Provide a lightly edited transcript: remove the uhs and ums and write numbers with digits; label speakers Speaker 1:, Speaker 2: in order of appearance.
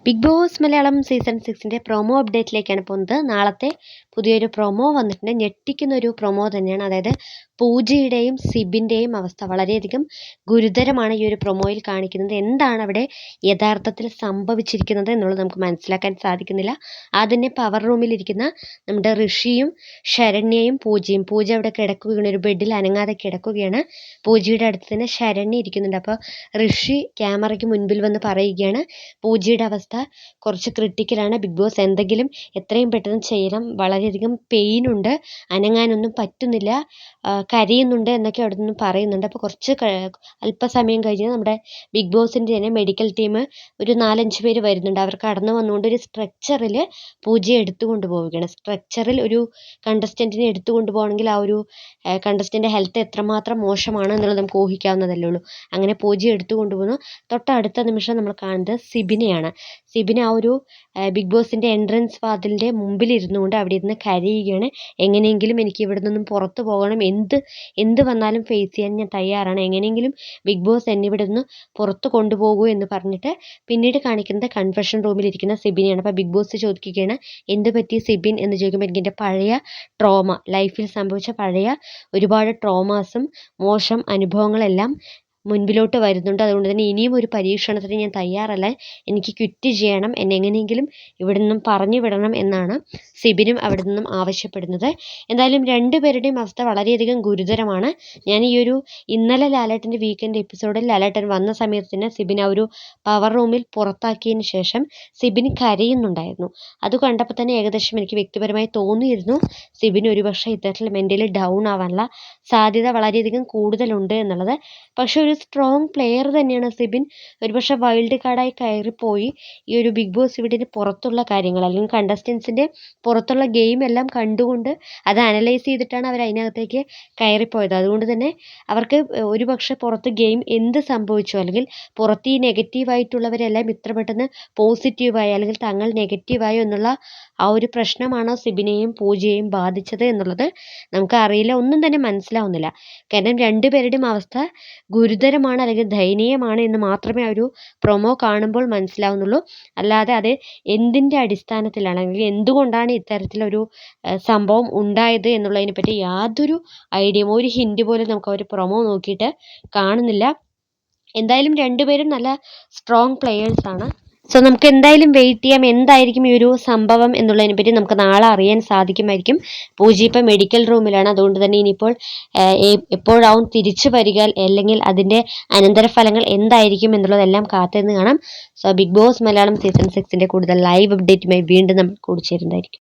Speaker 1: Big boss Malayalam season 6 promo അപ്ഡേറ്റിലേക്കാണ് പോകുന്നത്. നാളത്തെ പുതിയൊരു പ്രൊമോ വന്നിട്ടുണ്ട്. ഞെട്ടിക്കുന്ന ഒരു പ്രൊമോ തന്നെയാണ്. അതായത് പൂജയുടെയും സിബിൻ്റെയും അവസ്ഥ വളരെയധികം ഗുരുതരമാണ് ഈ ഒരു പ്രൊമോയിൽ കാണിക്കുന്നത്. എന്താണ് അവിടെ യഥാർത്ഥത്തിൽ സംഭവിച്ചിരിക്കുന്നത് എന്നുള്ളത് നമുക്ക് മനസ്സിലാക്കാൻ സാധിക്കുന്നില്ല. അതിനെ പവർ റൂമിലിരിക്കുന്ന നമ്മുടെ ഋഷിയും ശരണ്യയും പൂജ അവിടെ കിടക്കുകയാണ്, ഒരു ബെഡിൽ അനങ്ങാതെ കിടക്കുകയാണ്. പൂജയുടെ അടുത്ത് തന്നെ ശരണ്യ ഇരിക്കുന്നുണ്ട്. അപ്പോൾ ഋഷി ക്യാമറയ്ക്ക് മുൻപിൽ വന്ന് പറയുകയാണ്, പൂജയുടെ അവസ്ഥ കുറച്ച് ക്രിട്ടിക്കലാണ്, ബിഗ് ബോസ് എന്തെങ്കിലും എത്രയും പെട്ടെന്ന് ചെയ്യണം, വളരെയധികം പെയിനുണ്ട്, അനങ്ങാനൊന്നും പറ്റുന്നില്ല, കരയുന്നുണ്ട് എന്നൊക്കെ അവിടെ നിന്ന് പറയുന്നുണ്ട്. അപ്പോൾ കുറച്ച് അല്പസമയം കഴിഞ്ഞ് നമ്മുടെ ബിഗ് ബോസിൻ്റെ തന്നെ മെഡിക്കൽ ടീം ഒരു 4-5 പേര് വരുന്നുണ്ട്. അവർ കടന്നു വന്നുകൊണ്ട് ഒരു സ്ട്രെച്ചറിൽ പൂജയെ എടുത്തുകൊണ്ട് പോവുകയാണ്. സ്ട്രെച്ചറിൽ ഒരു കണ്ടസ്റ്റൻറ്റിനെ എടുത്തുകൊണ്ട് പോകണമെങ്കിൽ ആ ഒരു കണ്ടസ്റ്റൻ്റെ ഹെൽത്ത് എത്രമാത്രം മോശമാണ് എന്നുള്ളത് നമുക്ക് ഊഹിക്കാവുന്നതല്ലേ ഉള്ളൂ. അങ്ങനെ പൂജയെ എടുത്തുകൊണ്ട് പോകുന്നു. തൊട്ടടുത്ത നിമിഷം നമ്മൾ കാണുന്നത് സിബിനെയാണ്. സിബിൻ ആ ഒരു ബിഗ് ബോസിൻ്റെ എൻട്രൻസ് വാതിലിൻ്റെ മുമ്പിൽ ഇരുന്നുകൊണ്ട് അവിടെ ഇരുന്ന് കരയുകയാണ്. എങ്ങനെയെങ്കിലും എനിക്ക് ഇവിടെ നിന്നും പുറത്തു പോകണം, എന്ത് വന്നാലും ഫേസ് ചെയ്യാൻ ഞാൻ തയ്യാറാണ്, എങ്ങനെയെങ്കിലും ബിഗ് ബോസ് എന്നെ ഇവിടെ നിന്ന് പുറത്ത് കൊണ്ടുപോകൂ എന്ന് പറഞ്ഞിട്ട് പിന്നീട് കാണിക്കുന്നത് കൺഫെഷൻ റൂമിലിരിക്കുന്ന സിബിനെയാണ്. അപ്പോൾ ബിഗ് ബോസ് ചോദിക്കുകയാണ്, എന്ത് പറ്റി സിബിൻ എന്ന് ചോദിക്കുമ്പോൾ എനിക്ക് എൻ്റെ പഴയ ട്രോമ, ലൈഫിൽ സംഭവിച്ച പഴയ ഒരുപാട് ട്രോമാസും മോശം അനുഭവങ്ങളെല്ലാം മുൻപിലോട്ട് വരുന്നുണ്ട്. അതുകൊണ്ട് തന്നെ ഇനിയും ഒരു പരീക്ഷണത്തിന് ഞാൻ തയ്യാറല്ല, എനിക്ക് ക്വിറ്റ് ചെയ്യണം, എന്നെ എങ്ങനെയെങ്കിലും ഇവിടെ നിന്നും പറഞ്ഞു വിടണം എന്നാണ് സിബിനും അവിടെ നിന്നും ആവശ്യപ്പെടുന്നത്. എന്തായാലും രണ്ടുപേരുടെയും അവസ്ഥ വളരെയധികം ഗുരുതരമാണ്. ഞാൻ ഈ ഒരു ഇന്നലെ ലാലേട്ടൻ്റെ വീക്കെൻഡ് എപ്പിസോഡിൽ ലാലേട്ടൻ വന്ന സമയത്ത് തന്നെ സിബിൻ ആ ഒരു പവർ റൂമിൽ പുറത്താക്കിയതിന് ശേഷം സിബിൻ കരയുന്നുണ്ടായിരുന്നു. അത് കണ്ടപ്പോൾ തന്നെ ഏകദേശം എനിക്ക് വ്യക്തിപരമായി തോന്നിയിരുന്നു സിബിൻ ഒരുപക്ഷെ ഇത്തരത്തിൽ മെൻ്റലി ഡൗൺ ആവാനുള്ള സാധ്യത വളരെയധികം കൂടുതലുണ്ട് എന്നുള്ളത്. പക്ഷേ ഒരു സ്ട്രോങ് പ്ലെയർ തന്നെയാണ് സിബിൻ. ഒരുപക്ഷെ വൈൽഡ് കാർഡായി കയറിപ്പോയി ഈ ഒരു ബിഗ് ബോസ് വീടിന് പുറത്തുള്ള കാര്യങ്ങൾ അല്ലെങ്കിൽ കണ്ടസ്റ്റൻസിൻ്റെ പുറത്തുള്ള ഗെയിം എല്ലാം കണ്ടുകൊണ്ട് അത് അനലൈസ് ചെയ്തിട്ടാണ് അവർ അതിനകത്തേക്ക് കയറിപ്പോയത്. അതുകൊണ്ട് തന്നെ അവർക്ക് ഒരുപക്ഷെ പുറത്ത് ഗെയിം എന്ത് സംഭവിച്ചു, അല്ലെങ്കിൽ പുറത്ത് ഈ നെഗറ്റീവായിട്ടുള്ളവരെല്ലാം ഇത്ര പെട്ടെന്ന് പോസിറ്റീവായി അല്ലെങ്കിൽ തങ്ങൾ നെഗറ്റീവായോ എന്നുള്ള ആ ഒരു പ്രശ്നമാണോ സിബിനെയും പൂജയെയും ബാധിച്ചത് എന്നുള്ളത് നമുക്ക് അറിയില്ല, ഒന്നും തന്നെ മനസ്സിലാവുന്നില്ല. കാരണം രണ്ടുപേരുടെയും അവസ്ഥ ഗുരുതരമാണ് അല്ലെങ്കിൽ ദയനീയമാണ് എന്ന് മാത്രമേ ആ ഒരു പ്രൊമോ കാണുമ്പോൾ മനസ്സിലാവുന്നുള്ളൂ. അല്ലാതെ അത് എന്തിൻ്റെ അടിസ്ഥാനത്തിലാണ് അല്ലെങ്കിൽ എന്തുകൊണ്ടാണ് ഇത്തരത്തിലൊരു സംഭവം ഉണ്ടായത് എന്നുള്ളതിനെ പറ്റി യാതൊരു ഐഡിയയും ഒരു ഹിൻഡ് പോലും നമുക്ക് ആ ഒരു പ്രൊമോ നോക്കിയിട്ട് കാണുന്നില്ല. എന്തായാലും രണ്ടുപേരും നല്ല സ്ട്രോങ് പ്ലെയേഴ്സാണ്. സോ നമുക്ക് എന്തായാലും വെയിറ്റ് ചെയ്യാം, എന്തായിരിക്കും ഈ ഒരു സംഭവം എന്നുള്ളതിനെ പറ്റി നമുക്ക് നാളെ അറിയാൻ സാധിക്കുമായിരിക്കും. പൂജ ഇപ്പം മെഡിക്കൽ റൂമിലാണ്. അതുകൊണ്ട് തന്നെ ഇനിയിപ്പോൾ എപ്പോഴാവും തിരിച്ചു വരിക, അല്ലെങ്കിൽ അതിൻ്റെ അനന്തരഫലങ്ങൾ എന്തായിരിക്കും എന്നുള്ളതെല്ലാം കാത്തിരുന്ന് കാണാം. So big boss Malayalam season 6 കൂടുതൽ ലൈവ് അപ്ഡേറ്റുമായി വീണ്ടും നമ്മൾ കൂടിച്ചേരുന്നതായിരിക്കും.